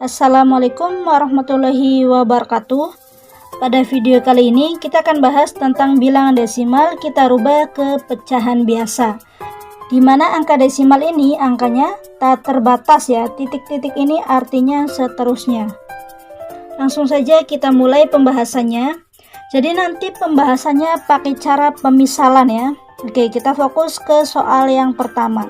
Assalamualaikum warahmatullahi wabarakatuh. Pada video kali ini kita akan bahas tentang bilangan desimal kita rubah ke pecahan biasa, di mana angka desimal ini angkanya tak terbatas ya. Titik-titik ini artinya seterusnya. Langsung saja kita mulai pembahasannya. Jadi nanti pembahasannya pakai cara pemisalan ya. Oke, kita fokus ke soal yang pertama.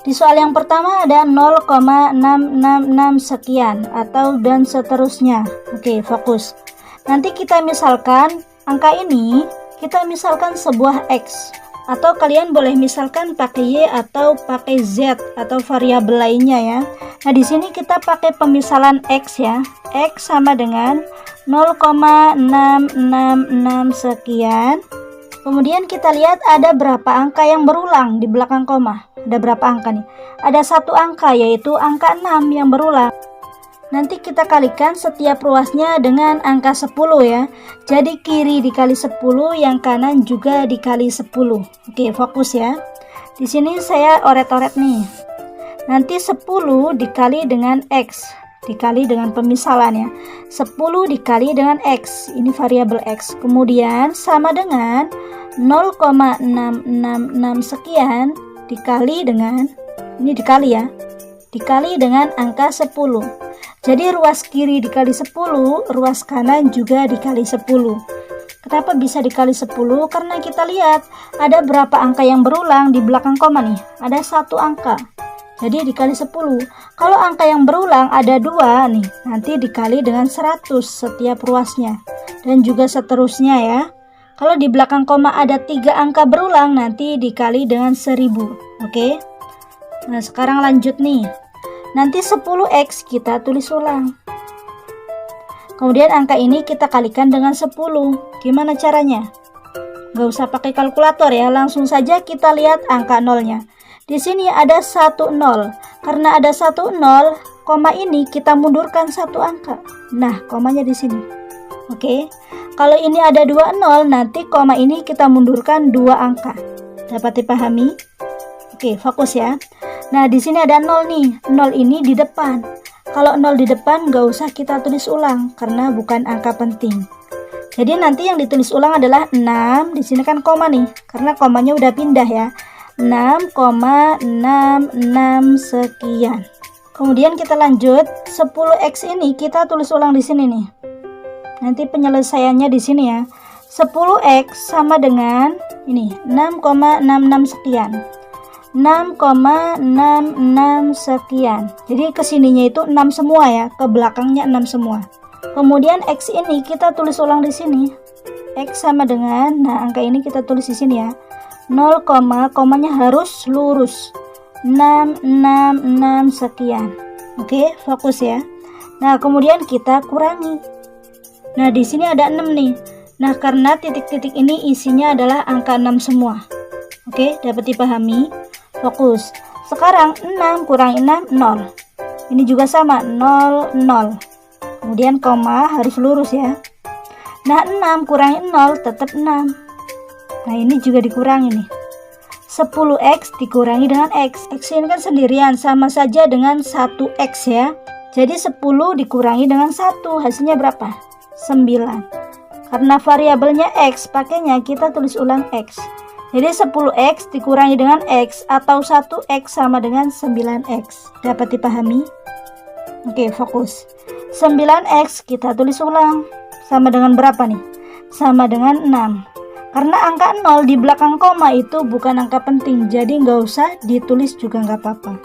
Di soal yang pertama ada 0,666 sekian atau dan seterusnya. Oke, fokus. Nanti kita misalkan angka ini, kita misalkan sebuah X, atau kalian boleh misalkan pakai Y atau pakai Z atau variabel lainnya ya. Nah, di sini kita pakai pemisalan X ya. X sama dengan 0,666 sekian. Kemudian kita lihat ada berapa angka yang berulang di belakang koma. Ada berapa angka nih? Ada satu angka, yaitu angka 6 yang berulang. Nanti kita kalikan setiap ruasnya dengan angka 10 ya. Jadi kiri dikali 10, yang kanan juga dikali 10. Oke, fokus ya. Di sini saya oret-oret nih. Nanti 10 dikali dengan X, dikali dengan pemisalan ya. 10 dikali dengan X, ini variabel X. Kemudian sama dengan 0,666 sekian dikali dengan, ini dikali ya, dikali dengan angka 10. Jadi ruas kiri dikali 10, ruas kanan juga dikali 10. Kenapa bisa dikali 10? Karena kita lihat ada berapa angka yang berulang di belakang koma nih. Ada satu angka, jadi dikali 10. Kalau angka yang berulang ada 2 nih, nanti dikali dengan 100 setiap ruasnya, dan juga seterusnya ya. Kalau di belakang koma ada 3 angka berulang, nanti dikali dengan 1000. Oke. Nah, sekarang lanjut nih. Nanti 10x kita tulis ulang. Kemudian angka ini kita kalikan dengan 10. Gimana caranya? Gak usah pakai kalkulator ya, langsung saja kita lihat angka nolnya. Di sini ada 1 0. Karena ada 1 0, koma ini kita mundurkan satu angka. Nah, komanya di sini. Oke. Kalau ini ada 2 0, nanti koma ini kita mundurkan 2 angka. Dapat dipahami? Oke, fokus ya. Nah, di sini ada 0 nih. 0 ini di depan. Kalau 0 di depan gak usah kita tulis ulang karena bukan angka penting. Jadi nanti yang ditulis ulang adalah 6. Di sini kan koma nih, karena komanya udah pindah ya. 6,66 sekian. Kemudian kita lanjut, 10x ini kita tulis ulang di sini nih. Nanti penyelesaiannya di sini ya. 10x sama dengan ini 6,66 sekian. 6,66 sekian. Jadi kesininya itu 6 semua ya, ke belakangnya 6 semua. Kemudian x ini kita tulis ulang di sini. X sama dengan, nah angka ini kita tulis di sini ya. 0, komanya harus lurus. 666 sekian. Oke, fokus ya. Nah, kemudian kita kurangi. Nah, di sini ada 6 nih. Nah, karena titik-titik ini isinya adalah angka 6 semua. Oke, dapat dipahami? Fokus. Sekarang 6 kurangi 6, 0. Ini juga sama, 0, 0. Kemudian koma harus lurus ya. Nah, 6 kurangi 0 tetap 6. Nah, ini juga dikurangi nih. 10x dikurangi dengan x. X ini kan sendirian, sama saja dengan 1x ya. Jadi 10 dikurangi dengan 1, hasilnya berapa? 9. Karena variabelnya x, pakainya kita tulis ulang x. Jadi 10x dikurangi dengan x atau 1x sama dengan 9x. Dapat dipahami? Oke, fokus. 9x kita tulis ulang. Sama dengan berapa nih? Sama dengan 6. Karena angka 0 di belakang koma itu bukan angka penting, jadi nggak usah ditulis juga nggak apa-apa.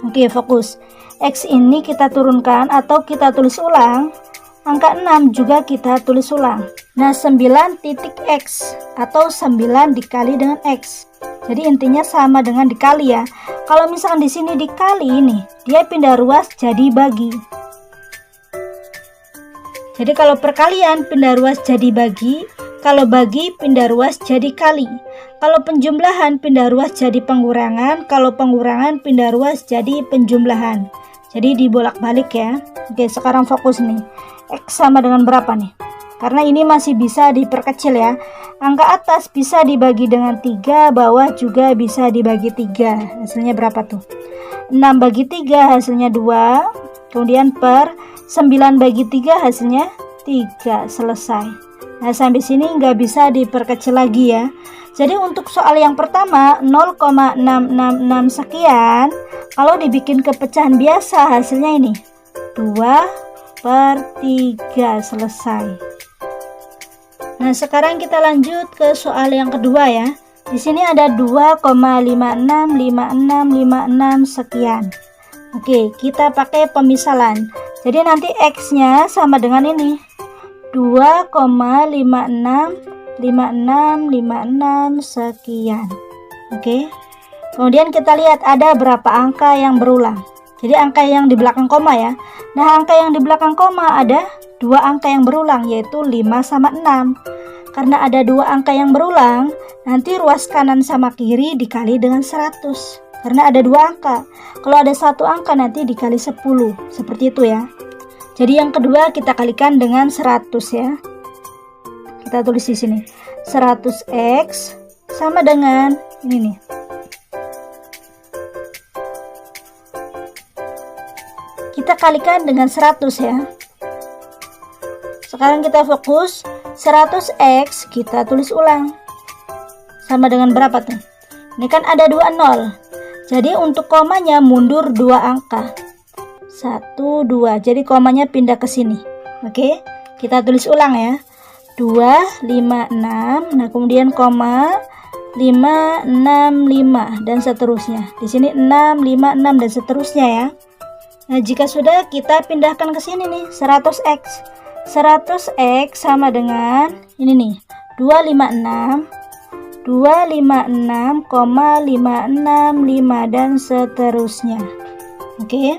Oke, fokus. X ini kita turunkan atau kita tulis ulang. Angka 6 juga kita tulis ulang. Nah, 9 titik X atau 9 dikali dengan X. Jadi intinya sama dengan dikali ya. Kalau misalkan di sini dikali ini, dia pindah ruas jadi bagi. Jadi kalau perkalian pindah ruas jadi bagi, kalau bagi pindah ruas jadi kali. Kalau penjumlahan pindah ruas jadi pengurangan, kalau pengurangan pindah ruas jadi penjumlahan. Jadi dibolak-balik ya. Oke, sekarang fokus nih. X sama dengan berapa nih? Karena ini masih bisa diperkecil ya. Angka atas bisa dibagi dengan 3, bawah juga bisa dibagi 3. Hasilnya berapa tuh? 6 bagi 3 hasilnya 2. Kemudian per 9 bagi 3 hasilnya 3. Selesai. Nah, sampai sini nggak bisa diperkecil lagi ya. Jadi untuk soal yang pertama 0,666 sekian, kalau dibikin ke pecahan biasa hasilnya ini 2/3. Selesai. Nah, sekarang kita lanjut ke soal yang kedua ya. Di sini ada 2,565656 sekian. Oke, kita pakai pemisalan. Jadi nanti X-nya sama dengan ini. 2,565656 sekian. Oke. Kemudian kita lihat ada berapa angka yang berulang. Jadi angka yang di belakang koma ya. Nah, angka yang di belakang koma ada 2 angka yang berulang, yaitu 5 sama 6. Karena ada 2 angka yang berulang, nanti ruas kanan sama kiri dikali dengan 100. Karena ada 2 angka. Kalau ada 1 angka nanti dikali 10. Seperti itu ya. Jadi yang kedua kita kalikan dengan 100 ya. Kita tulis di sini. 100x sama dengan ini nih. Kita kalikan dengan 100 ya. Sekarang kita fokus. 100x kita tulis ulang. Sama dengan berapa tuh? Ini kan ada 2 0. Jadi untuk komanya mundur 2 angka. 1, 2. Jadi komanya pindah ke sini. Oke, kita tulis ulang ya. 2, 5, 6. Nah, kemudian koma 5, 6, 5 dan seterusnya. Di sini 6, 5, 6 dan seterusnya ya. Nah, jika sudah kita pindahkan ke sini nih, 100x. 100x sama dengan ini nih, 256 256,565 dan seterusnya. Oke.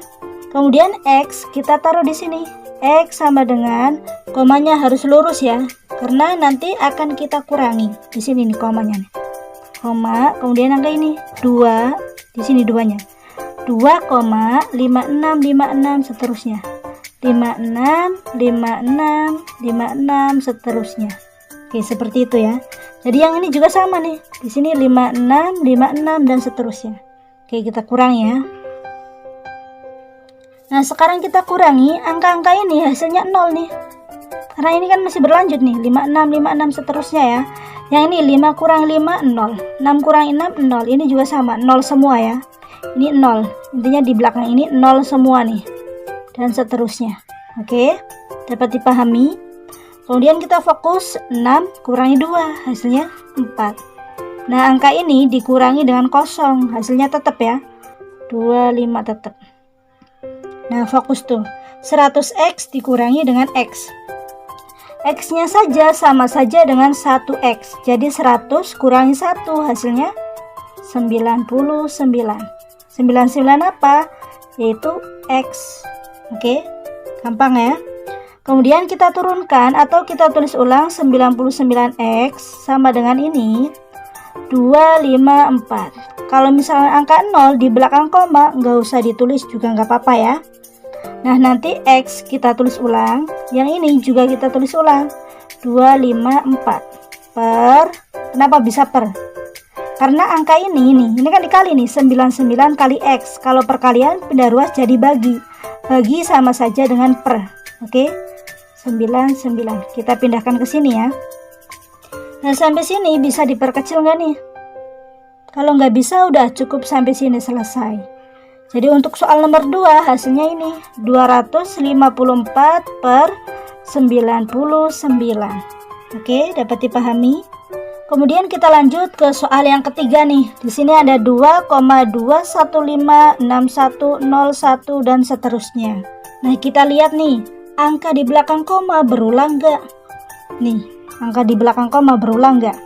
Kemudian X kita taruh di sini. X sama dengan komanya harus lurus ya, karena nanti akan kita kurangi. Di sini nih komanya nih. Koma, kemudian angka ini 2, di sini 2-nya. 2,5656 seterusnya. 56, 56, 56 seterusnya. Oke, seperti itu ya. Jadi yang ini juga sama nih. Di sini 56, 56 dan seterusnya. Oke, kita kurangi ya. Nah, sekarang kita kurangi angka-angka ini, hasilnya 0 nih. Karena ini kan masih berlanjut nih, 56, 56 seterusnya ya. Yang ini 5 kurang 5, 0. 6 kurang 6, 0. Ini juga sama, 0 semua ya. Ini 0. Intinya di belakang ini 0 semua nih. Dan seterusnya. Oke, dapat dipahami. Kemudian kita fokus 6 kurangi 2, hasilnya 4. Nah, angka ini dikurangi dengan kosong, hasilnya tetap ya. 25 tetap. Nah, fokus tuh. 100x dikurangi dengan x. X-nya saja sama saja dengan 1x. Jadi 100 kurangi 1 hasilnya 99. 99 apa? Yaitu x. Oke, gampang ya. Kemudian kita turunkan atau kita tulis ulang 99x sama dengan ini 254. Kalau misalnya angka 0 di belakang koma nggak usah ditulis juga nggak apa-apa ya. Nah, nanti X kita tulis ulang, yang ini juga kita tulis ulang 254 per, kenapa bisa per? Karena angka ini kan dikali nih, 99 kali X. Kalau perkalian pindah ruas jadi bagi sama saja dengan per. Oke, 99 kita pindahkan ke sini ya. Nah, sampai sini bisa diperkecil nggak nih? Kalau nggak bisa udah cukup sampai sini selesai. Jadi untuk soal nomor 2 hasilnya ini 254 per 99. Oke, dapat dipahami. Kemudian kita lanjut ke soal yang ketiga nih. Di sini ada 2,2156101 dan seterusnya. Nah, kita lihat nih, angka di belakang koma berulang nggak? Nih, angka di belakang koma berulang nggak?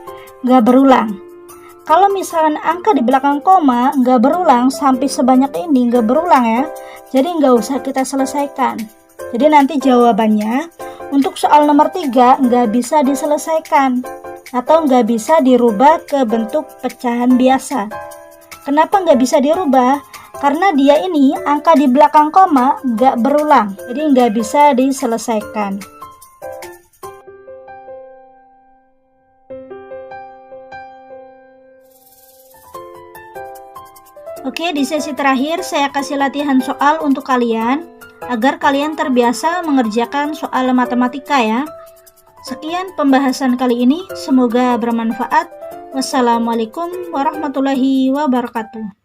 Nggak berulang. Kalau misalnya angka di belakang koma nggak berulang sampai sebanyak ini, nggak berulang ya, jadi nggak usah kita selesaikan. Jadi nanti jawabannya untuk soal nomor 3 nggak bisa diselesaikan atau nggak bisa dirubah ke bentuk pecahan biasa. Kenapa nggak bisa dirubah? Karena dia ini angka di belakang koma nggak berulang, jadi nggak bisa diselesaikan. Oke, di sesi terakhir saya kasih latihan soal untuk kalian, agar kalian terbiasa mengerjakan soal matematika ya. Sekian pembahasan kali ini, semoga bermanfaat. Wassalamualaikum warahmatullahi wabarakatuh.